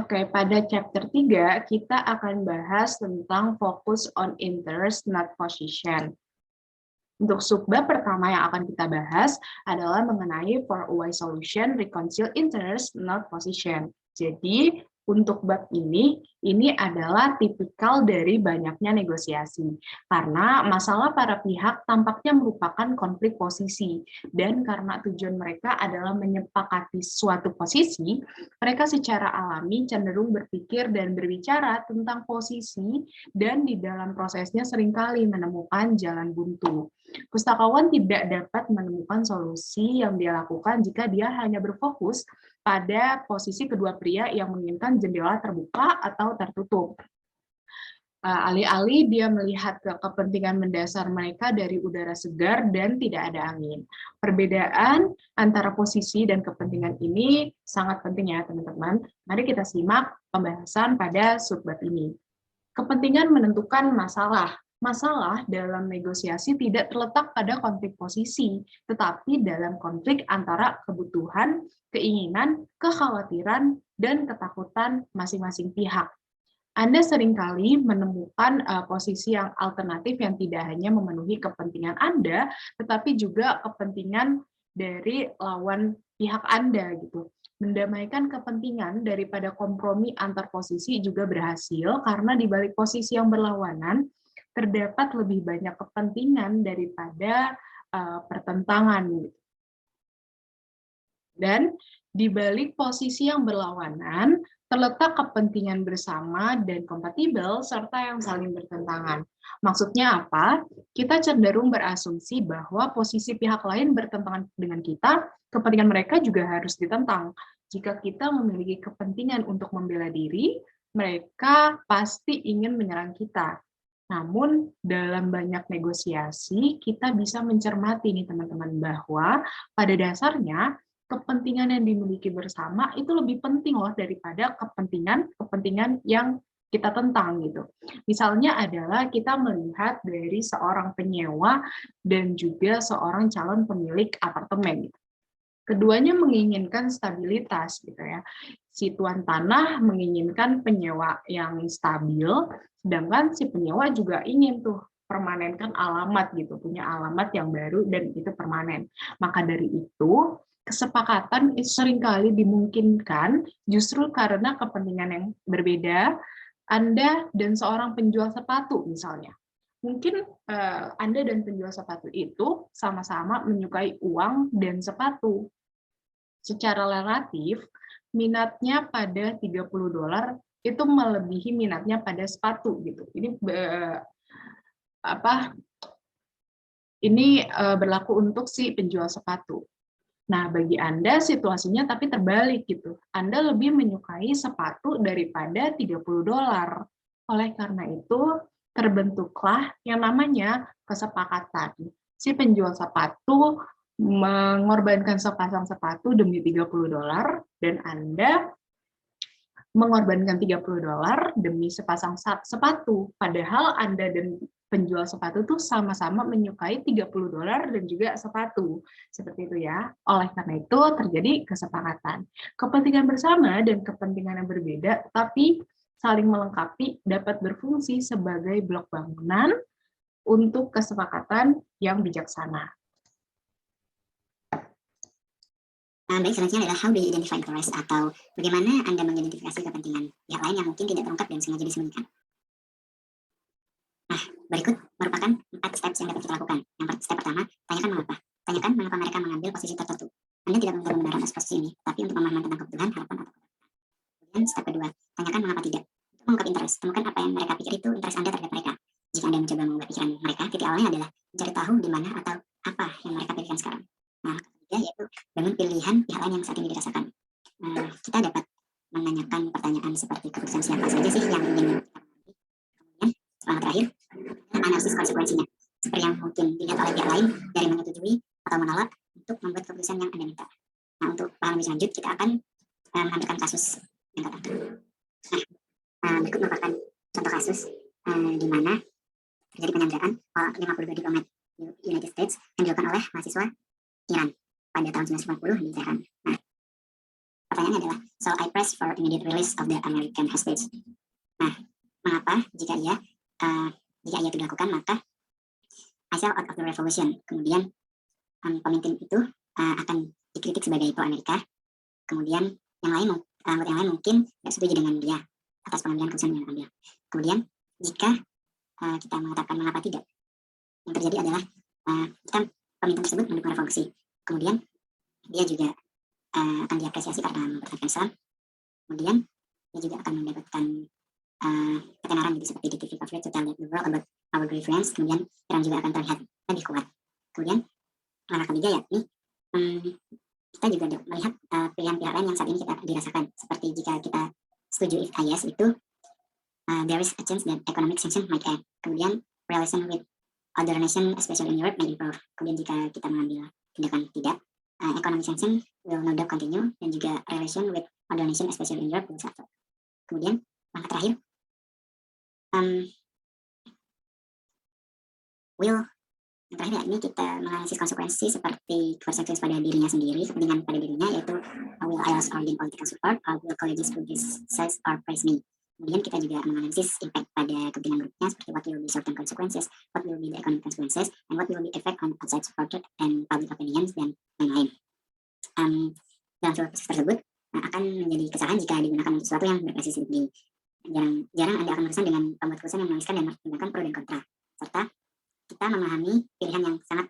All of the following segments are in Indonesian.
Oke, pada chapter 3 kita akan bahas tentang focus on interest, not position. Untuk subbab pertama yang akan kita bahas adalah mengenai for a wise solution, reconcile interest, not position. Jadi, untuk bab ini adalah tipikal dari banyaknya negosiasi. Karena masalah para pihak tampaknya merupakan konflik posisi. Dan karena tujuan mereka adalah menyepakati suatu posisi, mereka secara alami cenderung berpikir dan berbicara tentang posisi dan di dalam prosesnya seringkali menemukan jalan buntu. Pustakawan tidak dapat menemukan solusi yang dia lakukan jika dia hanya berfokus pada posisi kedua pria yang menginginkan jendela terbuka atau tertutup. Alih-alih dia melihat ke kepentingan mendasar mereka dari udara segar dan tidak ada angin. Perbedaan antara posisi dan kepentingan ini sangat penting ya teman-teman. Mari kita simak pembahasan pada subbab ini. Kepentingan menentukan masalah. Masalah dalam negosiasi tidak terletak pada konflik posisi, tetapi dalam konflik antara kebutuhan, keinginan, kekhawatiran, dan ketakutan masing-masing pihak. Anda seringkali menemukan posisi yang alternatif yang tidak hanya memenuhi kepentingan Anda, tetapi juga kepentingan dari lawan pihak Anda gitu. Mendamaikan kepentingan daripada kompromi antar posisi juga berhasil karena di balik posisi yang berlawanan terdapat lebih banyak kepentingan daripada pertentangan. Dan di balik posisi yang berlawanan terletak kepentingan bersama dan kompatibel serta yang saling bertentangan. Maksudnya apa? Kita cenderung berasumsi bahwa posisi pihak lain bertentangan dengan kita, kepentingan mereka juga harus ditentang. Jika kita memiliki kepentingan untuk membela diri, mereka pasti ingin menyerang kita. Namun, dalam banyak negosiasi, kita bisa mencermati nih teman-teman bahwa pada dasarnya kepentingan yang dimiliki bersama itu lebih penting loh daripada kepentingan yang kita tentang gitu. Misalnya adalah kita melihat dari seorang penyewa dan juga seorang calon pemilik apartemen gitu. Keduanya menginginkan stabilitas gitu ya. Si tuan tanah menginginkan penyewa yang stabil, sedangkan si penyewa juga ingin tuh permanenkan alamat gitu, punya alamat yang baru dan itu permanen. Maka dari itu, kesepakatan itu seringkali dimungkinkan justru karena kepentingan yang berbeda. Anda dan seorang penjual sepatu misalnya. Mungkin Anda dan penjual sepatu itu sama-sama menyukai uang dan sepatu. Secara relatif, minatnya pada $30 itu melebihi minatnya pada sepatu gitu. Ini berlaku untuk si penjual sepatu. Nah, bagi Anda situasinya tapi terbalik gitu. Anda lebih menyukai sepatu daripada $30. Oleh karena itu, terbentuklah yang namanya kesepakatan. Si penjual sepatu mengorbankan sepasang sepatu demi $30 dan Anda mengorbankan $30 demi sepasang sepatu. Padahal Anda dan penjual sepatu tuh sama-sama menyukai $30 dan juga sepatu. Seperti itu ya. Oleh karena itu terjadi kesepakatan. Kepentingan bersama dan kepentingan yang berbeda tapi saling melengkapi dapat berfungsi sebagai blok bangunan untuk kesepakatan yang bijaksana. Baik, selanjutnya adalah how do you identify interest atau bagaimana Anda mengidentifikasi kepentingan pihak lain yang mungkin tidak terungkap dan sengaja disembunyikan. Nah, berikut merupakan 4 steps yang dapat kita lakukan. Step pertama, tanyakan mengapa. Tanyakan mengapa mereka mengambil posisi tertentu. Anda tidak meminta pembenaran atas posisi ini, tapi untuk pemahaman tentang kebutuhan, harapan, atau kebutuhan. Kemudian step kedua, tanyakan mengapa tidak. Untuk mengungkap interest, temukan apa yang mereka pikir itu interest Anda terhadap mereka. Jika Anda mencoba mengubah pikiran mereka, titik awalnya adalah mencari tahu di mana atau apa yang mereka pikirkan sekarang. Nah, yaitu dengan pilihan pihak lain yang saat ini dirasakan. Kita dapat menanyakan pertanyaan seperti keputusan siapa saja sih yang ingin kita mengambil. Kemudian terakhir, analisis konsekuensinya. Seperti yang mungkin dilihat oleh pihak lain dari menyetujui atau menolak untuk membuat keputusan yang Anda minta. Nah, untuk paham lebih lanjut, kita akan menampilkan kasus yang tertentu. Nah, berikut merupakan contoh kasus di mana terjadi penyanderaan 52 diplomat United States yang dilakukan oleh mahasiswa Iran pada tahun 1950 di Tehran. Nah, Pertanyaannya adalah, so I press for immediate release of the American hostage. Nah, mengapa jika ia itu dilakukan, maka I sell out of the revolution. Kemudian pemimpin itu akan dikritik sebagai pro-Amerika. Kemudian yang lain mungkin tidak setuju dengan dia atas pengambilan keputusan yang diambil. Kemudian jika kita mengatakan mengapa tidak, yang terjadi adalah pemimpin tersebut mendukung revolusi. Kemudian dia juga akan diapresiasi karena mempertahankan Islam. Kemudian dia juga akan mendapatkan ketenaran gitu, seperti di TV coverage to tell the world about our great friends. Kemudian Iran juga akan terlihat lebih kuat. Kemudian langkah ketiga yakni kita juga melihat pilihan pihak lain yang saat ini kita dirasakan. Seperti jika kita setuju IS itu there is a chance that economic sanction might end. Kemudian relation with other nation, especially in Europe, may improve. Kemudian jika kita mengambil tindakan tidak, economic sanction will no doubt continue, dan juga relation with other nation, especially in Europe, will suffer. Kemudian langkah terakhir, yang terakhir ini kita menganalisis konsekuensi seperti konsekuensi pada dirinya sendiri, kepentingan pada dirinya, yaitu will I also gain political support, or will colleagues criticize or praise me. Kemudian kita juga menganalisis impact pada kepentingan grupnya, seperti what will be certain consequences, what will be the economic consequences, and what will be effect on outside supporter and public opinions, dan lain-lain. Dalam proses tersebut akan menjadi kesalahan jika digunakan untuk sesuatu yang berbasis tinggi. Jarang Anda akan berurusan dengan pembuat keputusan yang menuliskan dan mempertimbangkan pro dan kontra, serta kita memahami pilihan yang sangat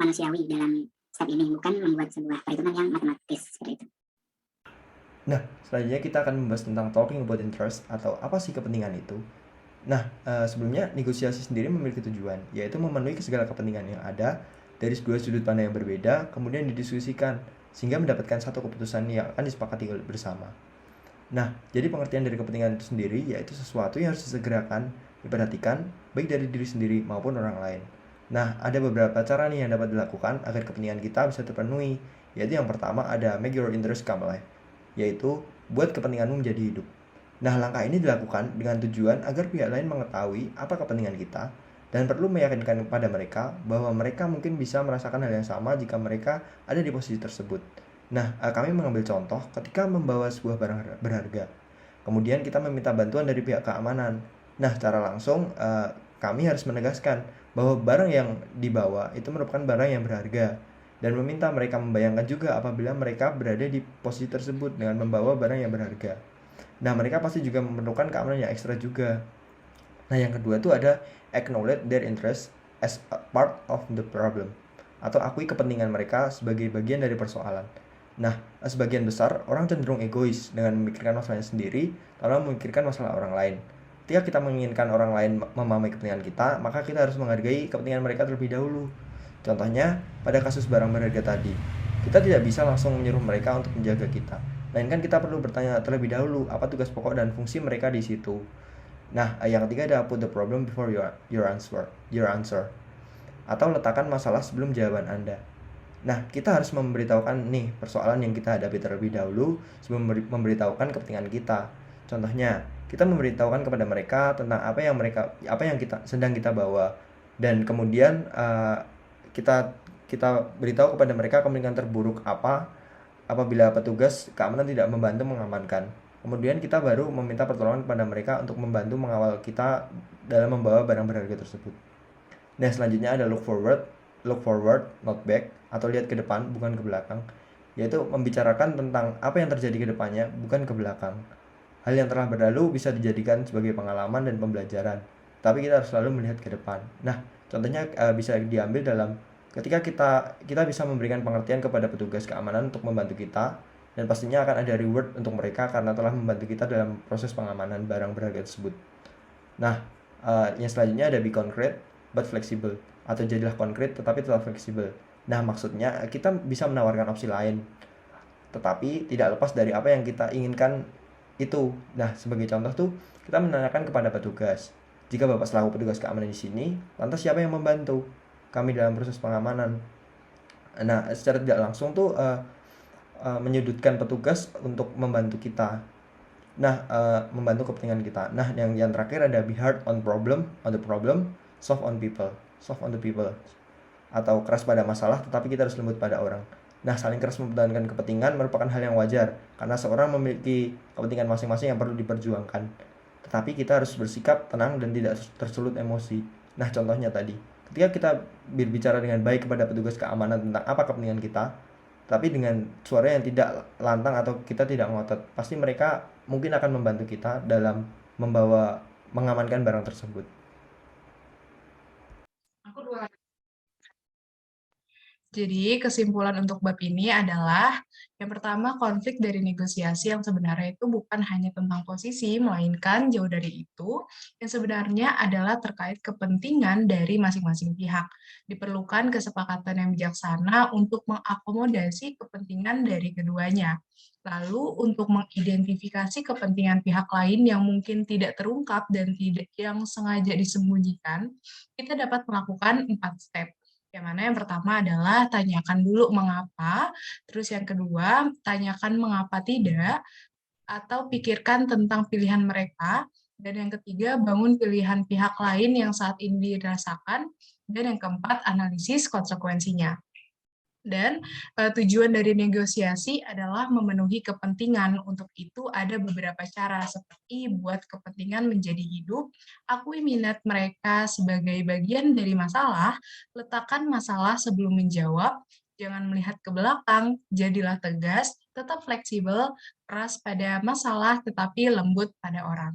manusiawi dalam step ini, bukan membuat sebuah perhitungan yang matematis seperti itu. Nah, selanjutnya kita akan membahas tentang talking about interest, atau apa sih kepentingan itu. Nah, sebelumnya negosiasi sendiri memiliki tujuan, yaitu memenuhi segala kepentingan yang ada dari dua sudut pandang yang berbeda, kemudian didiskusikan, sehingga mendapatkan satu keputusan yang akan disepakati bersama. Nah, jadi pengertian dari kepentingan itu sendiri, yaitu sesuatu yang harus disegerakan, diperhatikan, baik dari diri sendiri maupun orang lain. Nah, ada beberapa cara nih yang dapat dilakukan agar kepentingan kita bisa terpenuhi, yaitu yang pertama ada make your interest come alive, yaitu buat kepentinganmu menjadi hidup. Nah, langkah ini dilakukan dengan tujuan agar pihak lain mengetahui apa kepentingan kita, dan perlu meyakinkan kepada mereka bahwa mereka mungkin bisa merasakan hal yang sama jika mereka ada di posisi tersebut. Nah, kami mengambil contoh ketika membawa sebuah barang berharga. Kemudian kita meminta bantuan dari pihak keamanan. Nah, secara langsung kami harus menegaskan bahwa barang yang dibawa itu merupakan barang yang berharga, dan meminta mereka membayangkan juga apabila mereka berada di posisi tersebut dengan membawa barang yang berharga. Nah, mereka pasti juga memerlukan keamanan yang ekstra juga. Nah, yang kedua itu ada acknowledge their interest as a part of the problem, atau akui kepentingan mereka sebagai bagian dari persoalan. Nah, sebagian besar orang cenderung egois dengan memikirkan masalahnya sendiri tanpa memikirkan masalah orang lain. Ketika kita menginginkan orang lain memahami kepentingan kita, maka kita harus menghargai kepentingan mereka terlebih dahulu. Contohnya, pada kasus barang berharga tadi, kita tidak bisa langsung menyuruh mereka untuk menjaga kita. Melainkan kita perlu bertanya terlebih dahulu apa tugas pokok dan fungsi mereka di situ. Nah, yang ketiga ada put the problem before your answer, atau letakkan masalah sebelum jawaban Anda. Nah, kita harus memberitahukan nih persoalan yang kita hadapi terlebih dahulu sebelum memberitahukan kepentingan kita. Contohnya, kita memberitahukan kepada mereka tentang apa yang kita sedang kita bawa, dan kemudian kita beritahu kepada mereka kemungkinan terburuk apa apabila petugas keamanan tidak membantu mengamankan. Kemudian kita baru meminta pertolongan kepada mereka untuk membantu mengawal kita dalam membawa barang berharga tersebut. Nah, selanjutnya ada look forward, not back, atau lihat ke depan bukan ke belakang, yaitu membicarakan tentang apa yang terjadi ke depannya bukan ke belakang. Hal yang telah berlalu bisa dijadikan sebagai pengalaman dan pembelajaran, tapi kita harus selalu melihat ke depan. Nah, contohnya bisa diambil dalam ketika kita bisa memberikan pengertian kepada petugas keamanan untuk membantu kita, dan pastinya akan ada reward untuk mereka karena telah membantu kita dalam proses pengamanan barang berharga tersebut. Nah, yang selanjutnya ada be concrete but flexible, atau jadilah konkret tetapi tetap fleksibel. Nah, maksudnya kita bisa menawarkan opsi lain, tetapi tidak lepas dari apa yang kita inginkan itu. Nah, sebagai contoh tuh, kita menanyakan kepada petugas, jika Bapak selaku petugas keamanan di sini, lantas siapa yang membantu kami dalam proses pengamanan? Nah, secara tidak langsung tuh menyudutkan petugas untuk membantu kita. Nah, membantu kepentingan kita. Nah, yang terakhir ada be hard on the problem, soft on the people, atau keras pada masalah tetapi kita harus lembut pada orang. Nah, saling keras mempertahankan kepentingan merupakan hal yang wajar, karena seorang memiliki kepentingan masing-masing yang perlu diperjuangkan. Tetapi kita harus bersikap tenang dan tidak tersulut emosi. Nah, contohnya tadi, ketika kita berbicara dengan baik kepada petugas keamanan tentang apa kepentingan kita, tapi dengan suara yang tidak lantang atau kita tidak ngotot, pasti mereka mungkin akan membantu kita dalam mengamankan barang tersebut. Aku dua. Jadi kesimpulan untuk bab ini adalah yang pertama, konflik dari negosiasi yang sebenarnya itu bukan hanya tentang posisi, melainkan jauh dari itu, yang sebenarnya adalah terkait kepentingan dari masing-masing pihak. Diperlukan kesepakatan yang bijaksana untuk mengakomodasi kepentingan dari keduanya. Lalu untuk mengidentifikasi kepentingan pihak lain yang mungkin tidak terungkap dan tidak yang sengaja disembunyikan, kita dapat melakukan 4 step. Yang mana yang pertama adalah tanyakan dulu mengapa, terus yang kedua tanyakan mengapa tidak, atau pikirkan tentang pilihan mereka, dan yang ketiga bangun pilihan pihak lain yang saat ini dirasakan, dan yang keempat analisis konsekuensinya. Dan tujuan dari negosiasi adalah memenuhi kepentingan. Untuk itu ada beberapa cara seperti buat kepentingan menjadi hidup, akui minat mereka sebagai bagian dari masalah, letakkan masalah sebelum menjawab, jangan melihat ke belakang, jadilah tegas, tetap fleksibel, keras pada masalah tetapi lembut pada orang.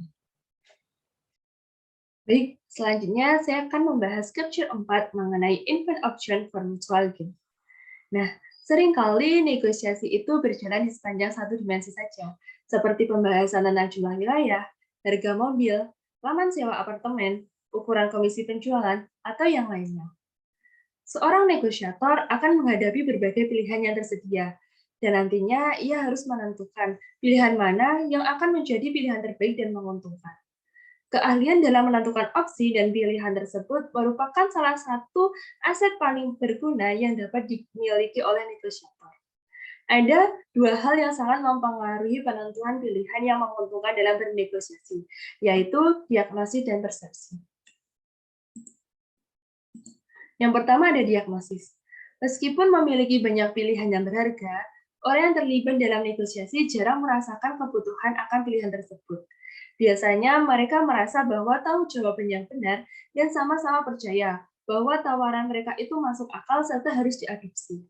Baik, selanjutnya saya akan membahas capture 4 mengenai invent option for mutual gain. Nah, seringkali negosiasi itu berjalan di sepanjang satu dimensi saja, seperti pembahasan tentang jumlah wilayah, harga mobil, laman sewa apartemen, ukuran komisi penjualan, atau yang lainnya. Seorang negosiator akan menghadapi berbagai pilihan yang tersedia, dan nantinya ia harus menentukan pilihan mana yang akan menjadi pilihan terbaik dan menguntungkan. Keahlian dalam menentukan opsi dan pilihan tersebut merupakan salah satu aset paling berguna yang dapat dimiliki oleh negosiator. Ada dua hal yang sangat mempengaruhi penentuan pilihan yang menguntungkan dalam bernegosiasi, yaitu diagnosis dan persepsi. Yang pertama ada diagnosis. Meskipun memiliki banyak pilihan yang berharga, orang yang terlibat dalam negosiasi jarang merasakan kebutuhan akan pilihan tersebut. Biasanya mereka merasa bahwa tahu jawaban yang benar dan sama-sama percaya bahwa tawaran mereka itu masuk akal serta harus diadopsi.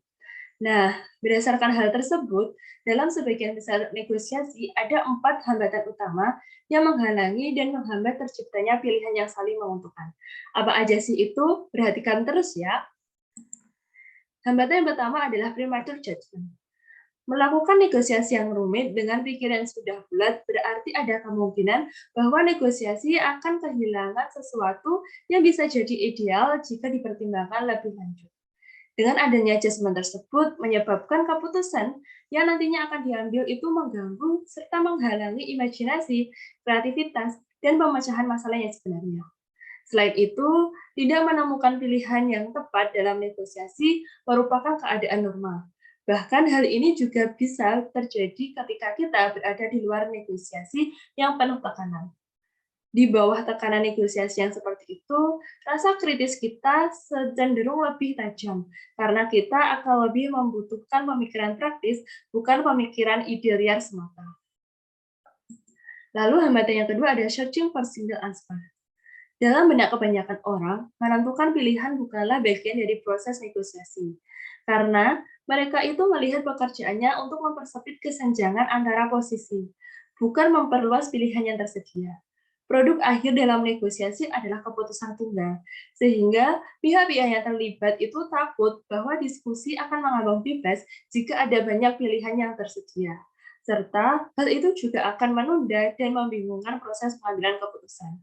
Nah, berdasarkan hal tersebut, dalam sebagian besar negosiasi ada 4 hambatan utama yang menghalangi dan menghambat terciptanya pilihan yang saling menguntungkan. Apa aja sih itu? Perhatikan terus ya. Hambatan yang pertama adalah premature judgment. Melakukan negosiasi yang rumit dengan pikiran sudah bulat berarti ada kemungkinan bahwa negosiasi akan kehilangan sesuatu yang bisa jadi ideal jika dipertimbangkan lebih lanjut. Dengan adanya adjustment tersebut menyebabkan keputusan yang nantinya akan diambil itu mengganggu serta menghalangi imajinasi, kreativitas, dan pemecahan masalah yang sebenarnya. Selain itu, tidak menemukan pilihan yang tepat dalam negosiasi merupakan keadaan normal. Bahkan hal ini juga bisa terjadi ketika kita berada di luar negosiasi yang penuh tekanan. Di bawah tekanan negosiasi yang seperti itu, rasa kritis kita cenderung lebih tajam, karena kita akan lebih membutuhkan pemikiran praktis, bukan pemikiran ide liar semata. Lalu hambatan yang kedua ada searching for single answer. Dalam benak kebanyakan orang, menentukan pilihan bukanlah bagian dari proses negosiasi. Karena mereka itu melihat pekerjaannya untuk mempersempit kesenjangan antara posisi, bukan memperluas pilihan yang tersedia. Produk akhir dalam negosiasi adalah keputusan tunggal, sehingga pihak-pihak yang terlibat itu takut bahwa diskusi akan mengambang bebas jika ada banyak pilihan yang tersedia. Serta hal itu juga akan menunda dan membingungkan proses pengambilan keputusan.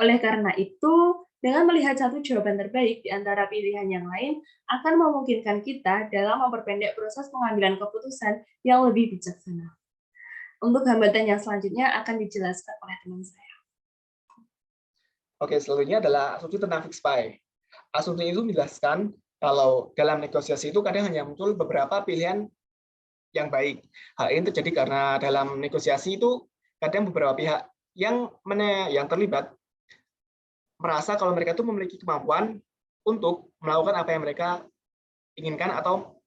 Oleh karena itu, dengan melihat satu jawaban terbaik di antara pilihan yang lain, akan memungkinkan kita dalam memperpendek proses pengambilan keputusan yang lebih bijaksana. Untuk hambatan yang selanjutnya akan dijelaskan oleh teman saya. Oke, selanjutnya adalah asumsi tentang fixed pie. Asumsi itu menjelaskan kalau dalam negosiasi itu kadang hanya muncul beberapa pilihan yang baik. Hal ini terjadi karena dalam negosiasi itu kadang beberapa pihak yang terlibat merasa kalau mereka itu memiliki kemampuan untuk melakukan apa yang mereka inginkan atau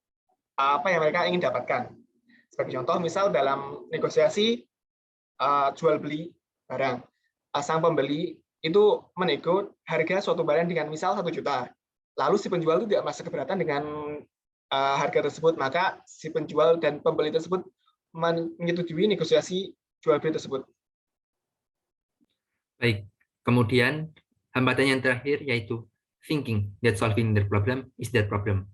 apa yang mereka ingin dapatkan. Sebagai contoh, misal dalam negosiasi jual beli barang, sang pembeli itu menego harga suatu barang dengan misal 1 juta. Lalu si penjual itu tidak merasa keberatan dengan harga tersebut, maka si penjual dan pembeli tersebut menyetujui negosiasi jual beli tersebut. Baik, kemudian hambatan yang terakhir yaitu thinking that solving their problem is their problem.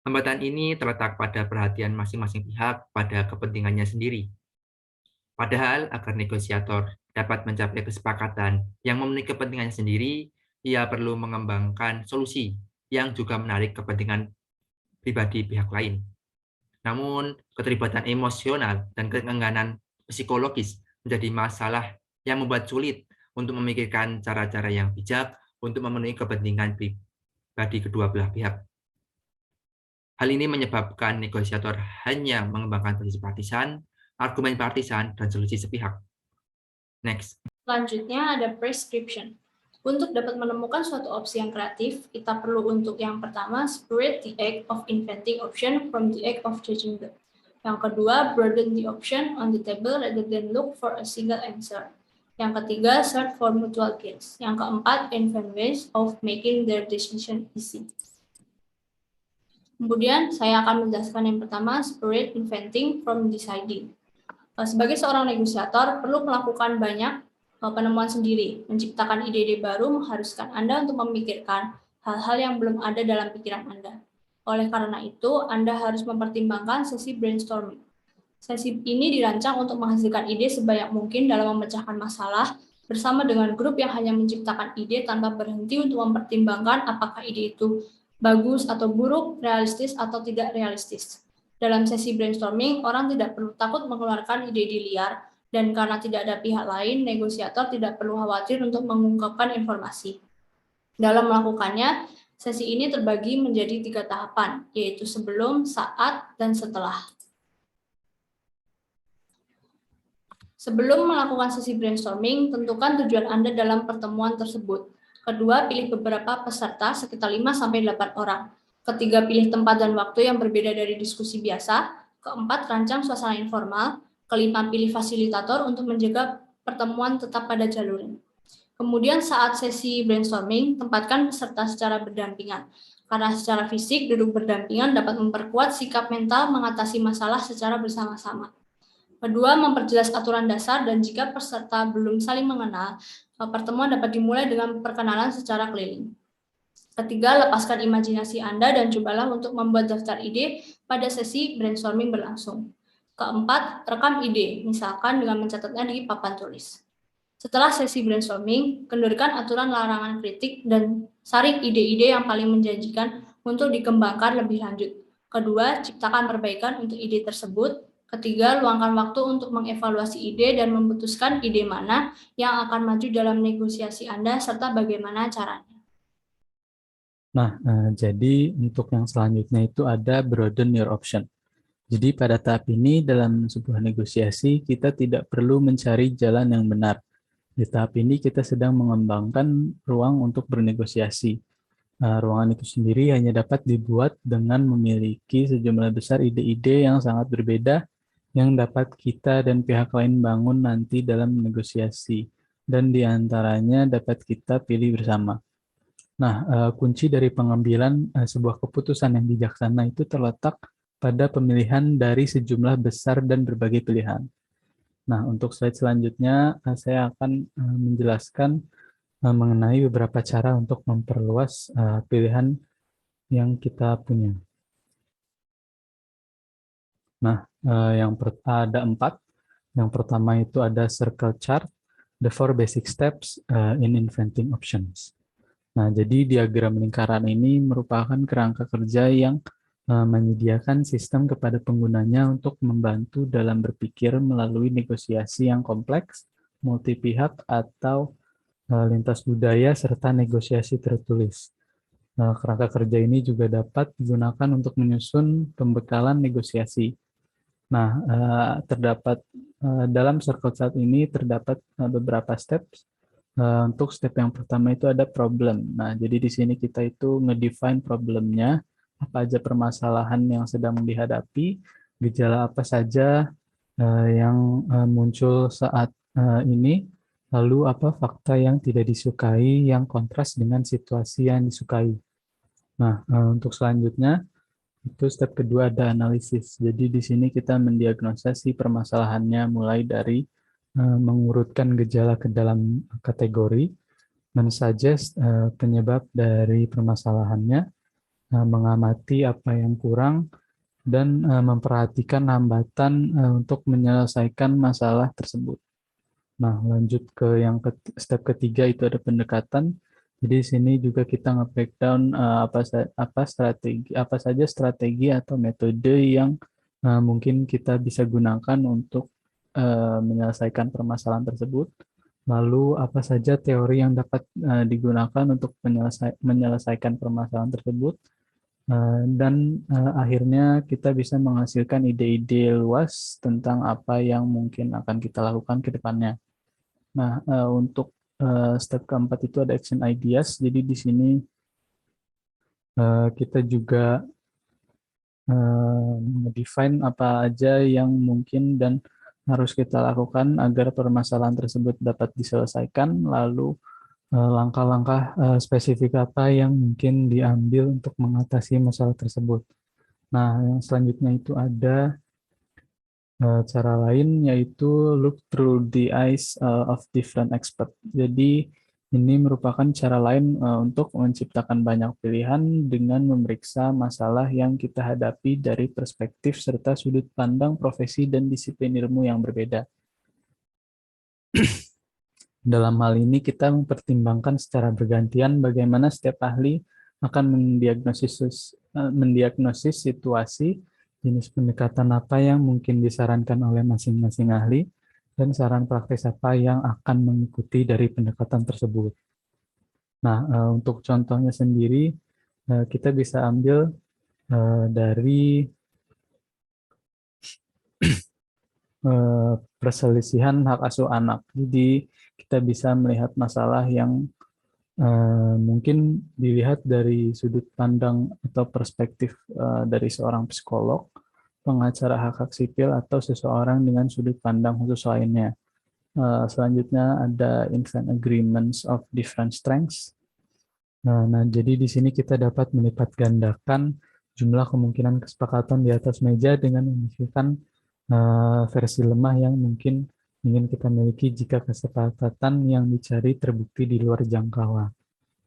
Hambatan ini terletak pada perhatian masing-masing pihak pada kepentingannya sendiri. Padahal agar negosiator dapat mencapai kesepakatan yang memenuhi kepentingannya sendiri, ia perlu mengembangkan solusi yang juga menarik kepentingan pribadi pihak lain. Namun, keterlibatan emosional dan keengganan psikologis menjadi masalah yang membuat sulit untuk memikirkan cara-cara yang bijak untuk memenuhi kepentingan pribadi kedua belah pihak. Hal ini menyebabkan negosiator hanya mengembangkan posisi partisan, argumen partisan, dan solusi sepihak. Next. Selanjutnya ada prescription. Untuk dapat menemukan suatu opsi yang kreatif, kita perlu untuk yang pertama, separate the act of inventing option from the act of judging them. Yang kedua, broaden the option on the table rather than look for a single answer. Yang ketiga, search for mutual gains. Yang keempat, invent ways of making their decision easy. Kemudian, saya akan menjelaskan yang pertama, separate inventing from deciding. Sebagai seorang negosiator, perlu melakukan banyak penemuan sendiri. Menciptakan ide-ide baru mengharuskan Anda untuk memikirkan hal-hal yang belum ada dalam pikiran Anda. Oleh karena itu, Anda harus mempertimbangkan sesi brainstorming. Sesi ini dirancang untuk menghasilkan ide sebanyak mungkin dalam memecahkan masalah bersama dengan grup yang hanya menciptakan ide tanpa berhenti untuk mempertimbangkan apakah ide itu bagus atau buruk, realistis atau tidak realistis. Dalam sesi brainstorming, orang tidak perlu takut mengeluarkan ide-ide liar, dan karena tidak ada pihak lain, negosiator tidak perlu khawatir untuk mengungkapkan informasi. Dalam melakukannya, sesi ini terbagi menjadi 3 tahapan, yaitu sebelum, saat, dan setelah. Sebelum melakukan sesi brainstorming, tentukan tujuan Anda dalam pertemuan tersebut. Kedua, pilih beberapa peserta sekitar 5-8 orang. Ketiga, pilih tempat dan waktu yang berbeda dari diskusi biasa. Keempat, rancang suasana informal. Kelima, pilih fasilitator untuk menjaga pertemuan tetap pada jalurnya. Kemudian saat sesi brainstorming, tempatkan peserta secara berdampingan. Karena secara fisik, duduk berdampingan dapat memperkuat sikap mental mengatasi masalah secara bersama-sama. Kedua, memperjelas aturan dasar, dan jika peserta belum saling mengenal, pertemuan dapat dimulai dengan perkenalan secara keliling. Ketiga, lepaskan imajinasi Anda dan cobalah untuk membuat daftar ide pada sesi brainstorming berlangsung. Keempat, rekam ide, misalkan dengan mencatatnya di papan tulis. Setelah sesi brainstorming, kendalikan aturan larangan kritik dan saring ide-ide yang paling menjanjikan untuk dikembangkan lebih lanjut. Kedua, ciptakan perbaikan untuk ide tersebut. Ketiga, luangkan waktu untuk mengevaluasi ide dan memutuskan ide mana yang akan maju dalam negosiasi Anda serta bagaimana caranya. Nah, jadi untuk yang selanjutnya itu ada broaden your option. Jadi pada tahap ini dalam sebuah negosiasi kita tidak perlu mencari jalan yang benar. Di tahap ini kita sedang mengembangkan ruang untuk bernegosiasi. Ruangan itu sendiri hanya dapat dibuat dengan memiliki sejumlah besar ide-ide yang sangat berbeda yang dapat kita dan pihak lain bangun nanti dalam negosiasi, dan diantaranya dapat kita pilih bersama. Nah, kunci dari pengambilan sebuah keputusan yang bijaksana itu terletak pada pemilihan dari sejumlah besar dan berbagai pilihan. Nah, untuk slide selanjutnya, saya akan menjelaskan mengenai beberapa cara untuk memperluas pilihan yang kita punya. Nah, ada 4. Yang pertama itu ada circle chart, the 4 basic steps in inventing options. Nah, jadi diagram lingkaran ini merupakan kerangka kerja yang menyediakan sistem kepada penggunanya untuk membantu dalam berpikir melalui negosiasi yang kompleks, multi pihak, atau lintas budaya, serta negosiasi tertulis. Kerangka kerja ini juga dapat digunakan untuk menyusun pembekalan negosiasi. Nah, terdapat dalam circle chart ini terdapat beberapa steps. Untuk step yang pertama itu ada problem. Nah, jadi di sini kita itu ngedefine problemnya, apa aja permasalahan yang sedang dihadapi, gejala apa saja yang muncul saat ini, lalu apa fakta yang tidak disukai yang kontras dengan situasi yang disukai. Nah, untuk selanjutnya, itu step kedua ada analisis. Jadi di sini kita mendiagnosa si permasalahannya mulai dari mengurutkan gejala ke dalam kategori, men-suggest penyebab dari permasalahannya, mengamati apa yang kurang, dan memperhatikan hambatan untuk menyelesaikan masalah tersebut. Nah, lanjut ke yang step ketiga itu ada pendekatan. Jadi di sini juga kita nge-breakdown apa saja strategi atau metode yang mungkin kita bisa gunakan untuk menyelesaikan permasalahan tersebut. Lalu apa saja teori yang dapat digunakan untuk menyelesaikan permasalahan tersebut. Dan akhirnya kita bisa menghasilkan ide-ide luas tentang apa yang mungkin akan kita lakukan ke depannya. Nah, untuk step keempat itu ada action ideas. Jadi di sini kita juga define apa aja yang mungkin dan harus kita lakukan agar permasalahan tersebut dapat diselesaikan, lalu langkah-langkah spesifik apa yang mungkin diambil untuk mengatasi masalah tersebut. Nah, yang selanjutnya itu ada cara lain, yaitu look through the eyes of different expert. Jadi, ini merupakan cara lain untuk menciptakan banyak pilihan dengan memeriksa masalah yang kita hadapi dari perspektif serta sudut pandang profesi dan disiplin ilmu yang berbeda. Dalam hal ini kita mempertimbangkan secara bergantian bagaimana setiap ahli akan mendiagnosis situasi, jenis pendekatan apa yang mungkin disarankan oleh masing-masing ahli, dan saran praktis apa yang akan mengikuti dari pendekatan tersebut. Nah, untuk contohnya sendiri, kita bisa ambil dari perselisihan hak asuh anak. Jadi kita bisa melihat masalah yang mungkin dilihat dari sudut pandang atau perspektif dari seorang psikolog, pengacara hak-hak sipil, atau seseorang dengan sudut pandang khusus lainnya. Selanjutnya ada invent agreements of different strengths. Nah, jadi di sini kita dapat melipat gandakan jumlah kemungkinan kesepakatan di atas meja dengan memikirkan versi lemah yang mungkin ingin kita miliki jika kesepakatan yang dicari terbukti di luar jangkauan.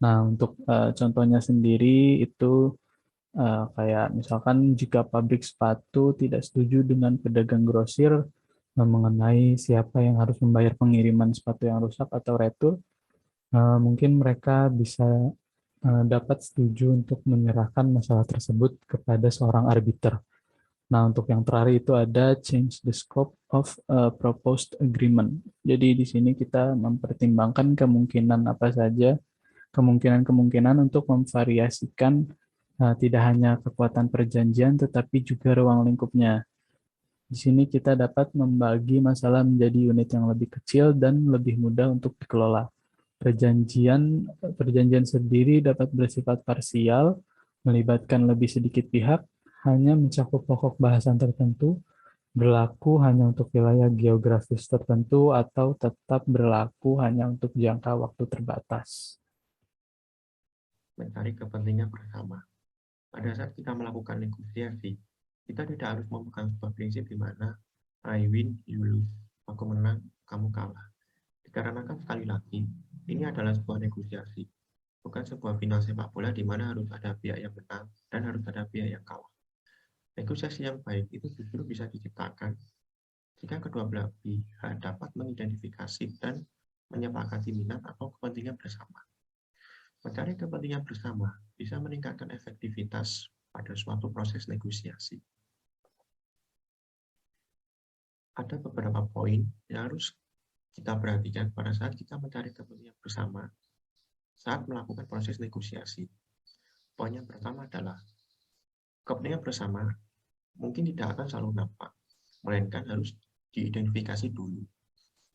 Nah, untuk contohnya sendiri itu kayak misalkan jika pabrik sepatu tidak setuju dengan pedagang grosir mengenai siapa yang harus membayar pengiriman sepatu yang rusak atau retur, mungkin mereka bisa dapat setuju untuk menyerahkan masalah tersebut kepada seorang arbiter. Nah, untuk yang terakhir itu ada change the scope of a proposed agreement. Jadi di sini kita mempertimbangkan kemungkinan apa saja, kemungkinan-kemungkinan untuk memvariasikan tidak hanya kekuatan perjanjian, tetapi juga ruang lingkupnya. Di sini kita dapat membagi masalah menjadi unit yang lebih kecil dan lebih mudah untuk dikelola. Perjanjian sendiri dapat bersifat parsial, melibatkan lebih sedikit pihak, hanya mencakup pokok bahasan tertentu, berlaku hanya untuk wilayah geografis tertentu, atau tetap berlaku hanya untuk jangka waktu terbatas. Mencari kepentingan bersama. Pada saat kita melakukan negosiasi, kita tidak harus memegang sebuah prinsip di mana I win, you lose, aku menang, kamu kalah. Dikarenakan sekali lagi, ini adalah sebuah negosiasi, bukan sebuah final sepak bola di mana harus ada pihak yang menang dan harus ada pihak yang kalah. Negosiasi yang baik itu justru bisa diciptakan jika kedua belah pihak dapat mengidentifikasi dan menyepakati minat atau kepentingan bersama. Mencari kepentingan bersama bisa meningkatkan efektivitas pada suatu proses negosiasi. Ada beberapa poin yang harus kita perhatikan pada saat kita mencari kepentingan bersama saat melakukan proses negosiasi. Poin yang pertama adalah kepentingan bersama mungkin tidak akan selalu nampak, melainkan harus diidentifikasi dulu.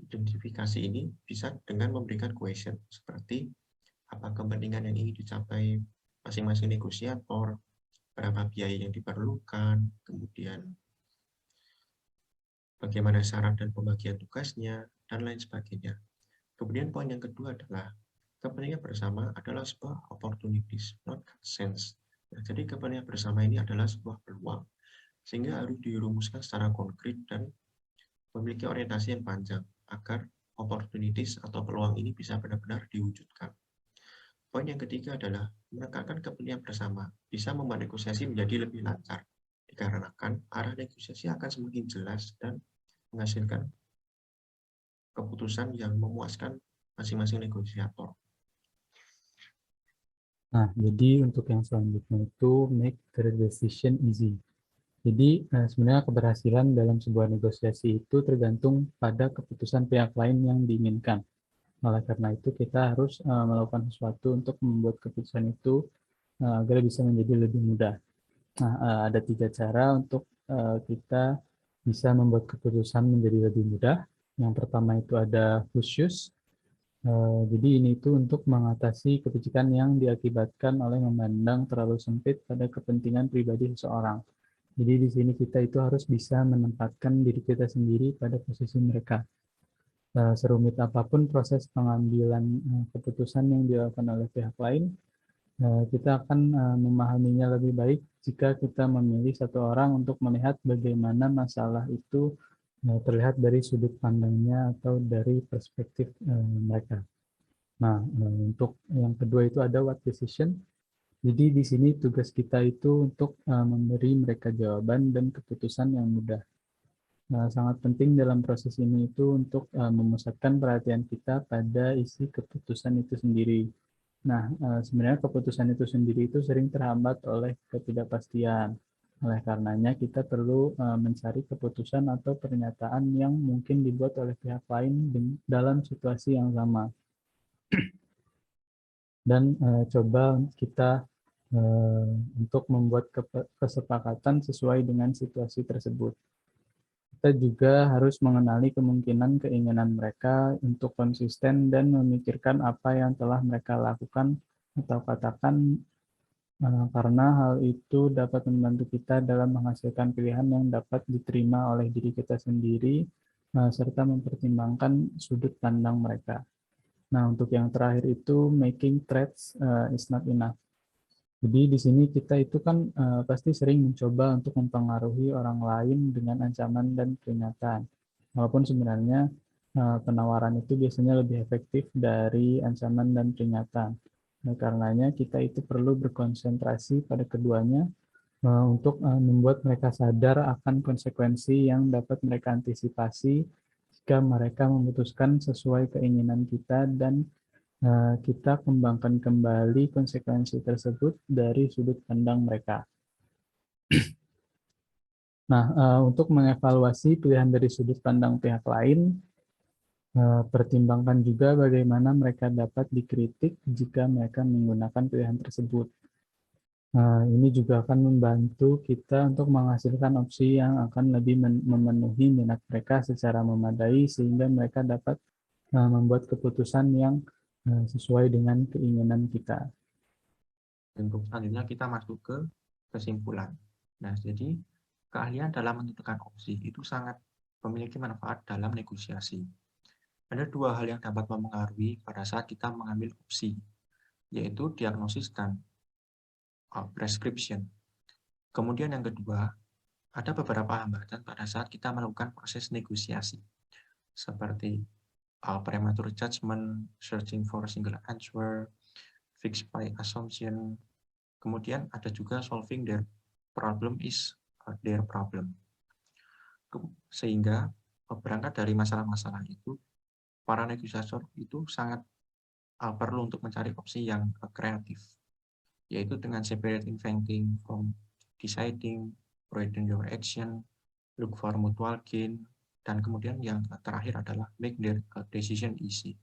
Identifikasi ini bisa dengan memberikan question seperti apa kepentingan yang ingin dicapai masing-masing negosiator, berapa biaya yang diperlukan, kemudian bagaimana syarat dan pembagian tugasnya, dan lain sebagainya. Kemudian poin yang kedua adalah kepentingan bersama adalah sebuah opportunities, not sense. Nah, jadi kepentingan bersama ini adalah sebuah peluang, sehingga harus dirumuskan secara konkret dan memiliki orientasi yang panjang agar opportunities atau peluang ini bisa benar-benar diwujudkan. Poin yang ketiga adalah menekankan kepentingan bersama bisa membuat negosiasi menjadi lebih lancar, dikarenakan arah negosiasi akan semakin jelas dan menghasilkan keputusan yang memuaskan masing-masing negosiator. Nah, jadi untuk yang selanjutnya itu make the decision easy. Jadi sebenarnya keberhasilan dalam sebuah negosiasi itu tergantung pada keputusan pihak lain yang diinginkan. Oleh karena itu kita harus melakukan sesuatu untuk membuat keputusan itu agar bisa menjadi lebih mudah. Nah, ada 3 cara untuk kita bisa membuat keputusan menjadi lebih mudah. Yang pertama itu ada khusus. Jadi ini itu untuk mengatasi kebijakan yang diakibatkan oleh memandang terlalu sempit pada kepentingan pribadi seseorang. Jadi di sini kita itu harus bisa menempatkan diri kita sendiri pada posisi mereka. Serumit apapun proses pengambilan keputusan yang dilakukan oleh pihak lain, kita akan memahaminya lebih baik jika kita memilih satu orang untuk melihat bagaimana masalah itu terlihat dari sudut pandangnya atau dari perspektif mereka. Nah, untuk yang kedua itu ada what decision. Jadi di sini tugas kita itu untuk memberi mereka jawaban dan keputusan yang mudah. Sangat penting dalam proses ini itu untuk memusatkan perhatian kita pada isi keputusan itu sendiri. Nah, sebenarnya keputusan itu sendiri itu sering terhambat oleh ketidakpastian. Oleh karenanya kita perlu mencari keputusan atau pernyataan yang mungkin dibuat oleh pihak lain dalam situasi yang sama. Dan coba kita untuk membuat kesepakatan sesuai dengan situasi tersebut. Kita juga harus mengenali kemungkinan keinginan mereka untuk konsisten dan memikirkan apa yang telah mereka lakukan atau katakan, karena hal itu dapat membantu kita dalam menghasilkan pilihan yang dapat diterima oleh diri kita sendiri, serta mempertimbangkan sudut pandang mereka. Nah, untuk yang terakhir itu making threats is not enough. Jadi di sini kita itu kan pasti sering mencoba untuk mempengaruhi orang lain dengan ancaman dan peringatan. Walaupun sebenarnya penawaran itu biasanya lebih efektif dari ancaman dan peringatan. Nah, karenanya kita itu perlu berkonsentrasi pada keduanya untuk membuat mereka sadar akan konsekuensi yang dapat mereka antisipasi jika mereka memutuskan sesuai keinginan kita, dan kita kembangkan kembali konsekuensi tersebut dari sudut pandang mereka. Nah, untuk mengevaluasi pilihan dari sudut pandang pihak lain, pertimbangkan juga bagaimana mereka dapat dikritik jika mereka menggunakan pilihan tersebut. Ini juga akan membantu kita untuk menghasilkan opsi yang akan lebih memenuhi minat mereka secara memadai, sehingga mereka dapat membuat keputusan yang sesuai dengan keinginan kita. Untuk selanjutnya kita masuk ke kesimpulan. Nah, jadi keahlian dalam menentukan opsi itu sangat memiliki manfaat dalam negosiasi. Ada 2 hal yang dapat mempengaruhi pada saat kita mengambil opsi, yaitu diagnosis dan prescription. Kemudian yang kedua, ada beberapa hambatan pada saat kita melakukan proses negosiasi, seperti premature judgment, searching for a single answer, fixed by assumption. Kemudian ada juga solving their problem is their problem. Sehingga berangkat dari masalah-masalah itu, para negosiator itu sangat perlu untuk mencari opsi yang kreatif, yaitu dengan separating thinking from deciding, broaden your action, look for mutual gain, dan kemudian yang terakhir adalah make their decision easy.